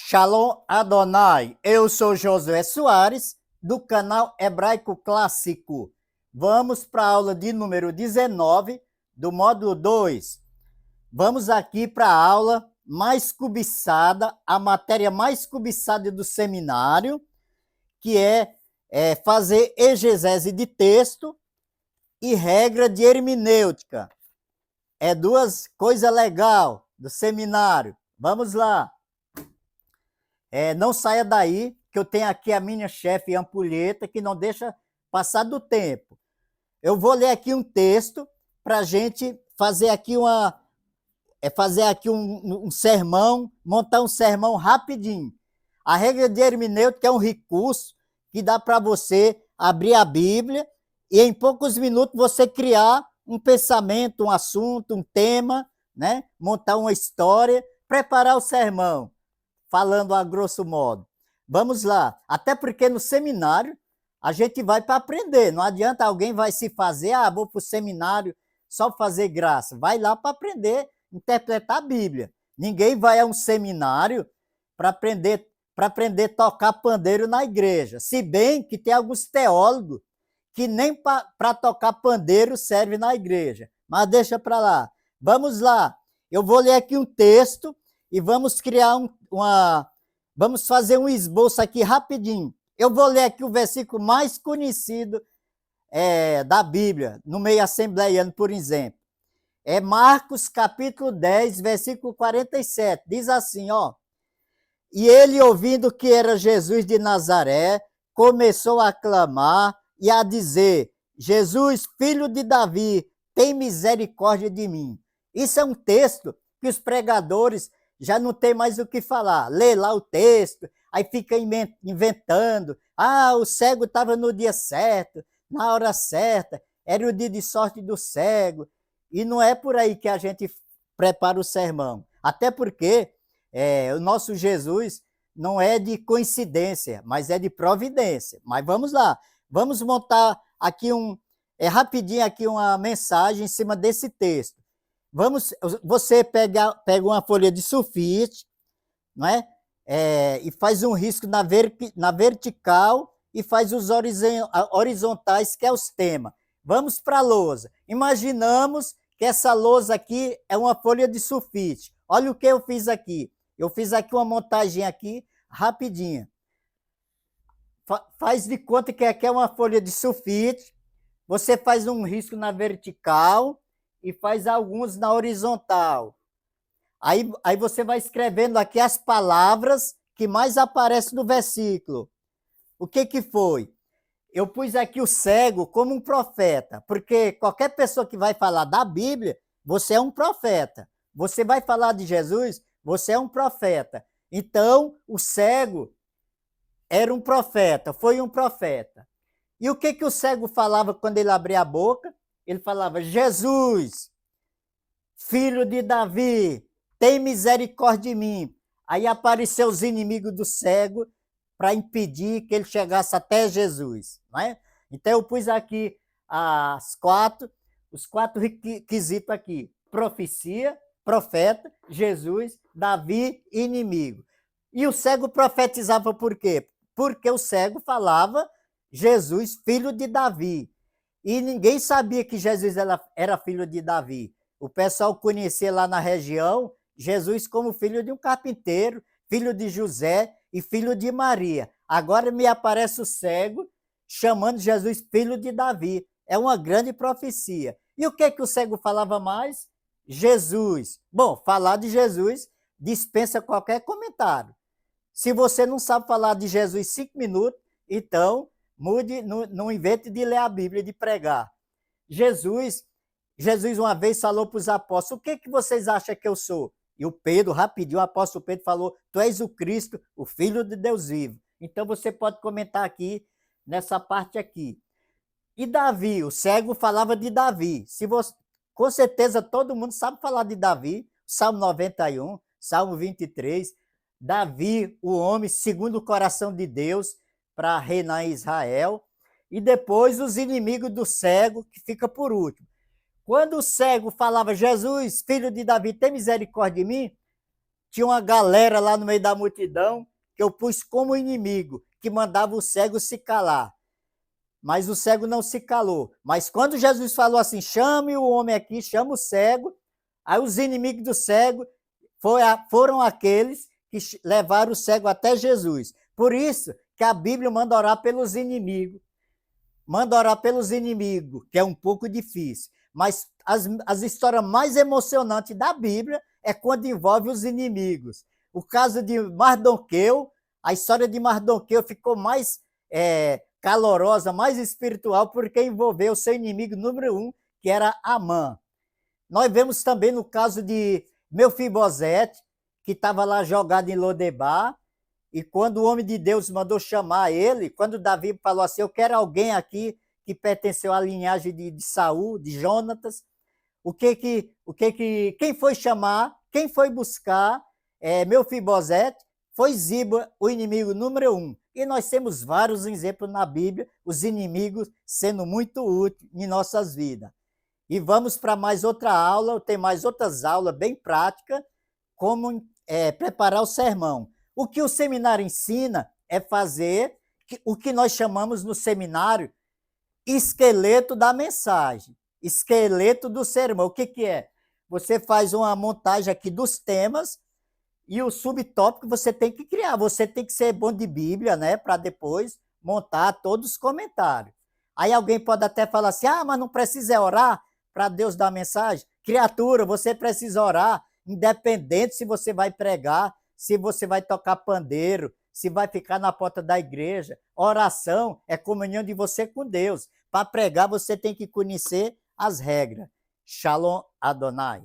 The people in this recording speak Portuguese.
Shalom Adonai, eu sou Josué Soares, do canal Hebraico Clássico. Vamos para a aula de número 19, do módulo 2. Vamos aqui para a aula mais cobiçada, a matéria mais cobiçada do seminário, que é fazer exegese de texto e regra de hermenêutica. É duas coisas legais do seminário. Vamos lá. Não saia daí, que eu tenho aqui a minha chefe Ampulheta, que não deixa passar do tempo. Eu vou ler aqui um texto para a gente fazer aqui um sermão, montar um sermão rapidinho. A regra de hermenêutica é um recurso que dá para você abrir a Bíblia e em poucos minutos você criar um pensamento, um assunto, um tema, né? Montar uma história, preparar o sermão. Falando a grosso modo. Vamos lá. Até porque no seminário a gente vai para aprender. Não adianta alguém vai se fazer, vou para o seminário só fazer graça. Vai lá para aprender a interpretar a Bíblia. Ninguém vai a um seminário para aprender a tocar pandeiro na igreja. Se bem que tem alguns teólogos que nem para tocar pandeiro serve na igreja. Mas deixa para lá. Vamos lá. Eu vou ler aqui um texto e vamos criar vamos fazer um esboço aqui rapidinho. Eu vou ler aqui o versículo mais conhecido da Bíblia, no meio assembleiano, por exemplo. É Marcos, capítulo 10, versículo 47. Diz assim, ó. E ele, ouvindo que era Jesus de Nazaré, começou a clamar e a dizer, Jesus, filho de Davi, tem misericórdia de mim. Isso é um texto que os pregadores já não tem mais o que falar. Lê lá o texto, aí fica inventando. O cego estava no dia certo, na hora certa, era o dia de sorte do cego. E não é por aí que a gente prepara o sermão. Até porque o nosso Jesus não é de coincidência, mas é de providência. Mas vamos lá, vamos montar aqui rapidinho aqui uma mensagem em cima desse texto. Você pega uma folha de sulfite, não é? E faz um risco na vertical e faz os horizontais, que é os temas. Vamos para a lousa. Imaginamos que essa lousa aqui é uma folha de sulfite. Olha o que eu fiz aqui. Eu fiz aqui uma montagem aqui, rapidinha. Faz de conta que aqui é uma folha de sulfite. Você faz um risco na vertical e faz alguns na horizontal. Aí você vai escrevendo aqui as palavras que mais aparecem no versículo. O que foi? Eu pus aqui o cego como um profeta, porque qualquer pessoa que vai falar da Bíblia, você é um profeta. Você vai falar de Jesus, você é um profeta. Então, o cego era um profeta, foi um profeta. E o que o cego falava quando ele abria a boca? Ele falava, Jesus, filho de Davi, tem misericórdia de mim. Aí apareceu os inimigos do cego para impedir que ele chegasse até Jesus. Não é? Então eu pus aqui os quatro requisitos aqui. Profecia, profeta, Jesus, Davi, inimigo. E o cego profetizava por quê? Porque o cego falava Jesus, filho de Davi. E ninguém sabia que Jesus era filho de Davi. O pessoal conhecia lá na região Jesus como filho de um carpinteiro, filho de José e filho de Maria. Agora me aparece o cego chamando Jesus filho de Davi. É uma grande profecia. E o que o cego falava mais? Jesus. Bom, falar de Jesus dispensa qualquer comentário. Se você não sabe falar de Jesus 5 minutos, então mude, não invente de ler a Bíblia, de pregar. Jesus uma vez falou para os apóstolos, o que vocês acham que eu sou? E o Pedro, rapidinho, o apóstolo Pedro falou, tu és o Cristo, o Filho de Deus vivo. Então você pode comentar aqui, nessa parte aqui. E Davi, o cego falava de Davi. Com certeza todo mundo sabe falar de Davi, Salmo 91, Salmo 23, Davi, o homem segundo o coração de Deus, para reinar em Israel, e depois os inimigos do cego, que fica por último. Quando o cego falava, Jesus, filho de Davi, tem misericórdia de mim, tinha uma galera lá no meio da multidão que eu pus como inimigo, que mandava o cego se calar. Mas o cego não se calou. Mas quando Jesus falou assim, chame o homem aqui, chama o cego, aí os inimigos do cego foram aqueles que levaram o cego até Jesus. Por isso que a Bíblia manda orar pelos inimigos. Manda orar pelos inimigos, que é um pouco difícil. Mas as histórias mais emocionantes da Bíblia é quando envolve os inimigos. O caso de Mardoqueu, a história de Mardoqueu ficou mais calorosa, mais espiritual, porque envolveu o seu inimigo número 1, que era Amã. Nós vemos também no caso de Mefibosete, que estava lá jogado em Lodebar, e quando o homem de Deus mandou chamar ele, quando Davi falou assim, eu quero alguém aqui que pertenceu à linhagem de Saul, de Jonatas, quem foi chamar, quem foi buscar Mefibosete, foi Ziba, o inimigo número 1. E nós temos vários exemplos na Bíblia, os inimigos sendo muito úteis em nossas vidas. E vamos para mais outra aula, tem mais outras aulas bem práticas, como preparar o sermão. O que o seminário ensina é fazer o que nós chamamos no seminário esqueleto da mensagem, esqueleto do sermão. O que é? Você faz uma montagem aqui dos temas e o subtópico você tem que criar. Você tem que ser bom de Bíblia, né, para depois montar todos os comentários. Aí alguém pode até falar assim, mas não precisa orar para Deus dar mensagem? Criatura, você precisa orar, independente se você vai pregar, se você vai tocar pandeiro, se vai ficar na porta da igreja. Oração é comunhão de você com Deus. Para pregar, você tem que conhecer as regras. Shalom Adonai.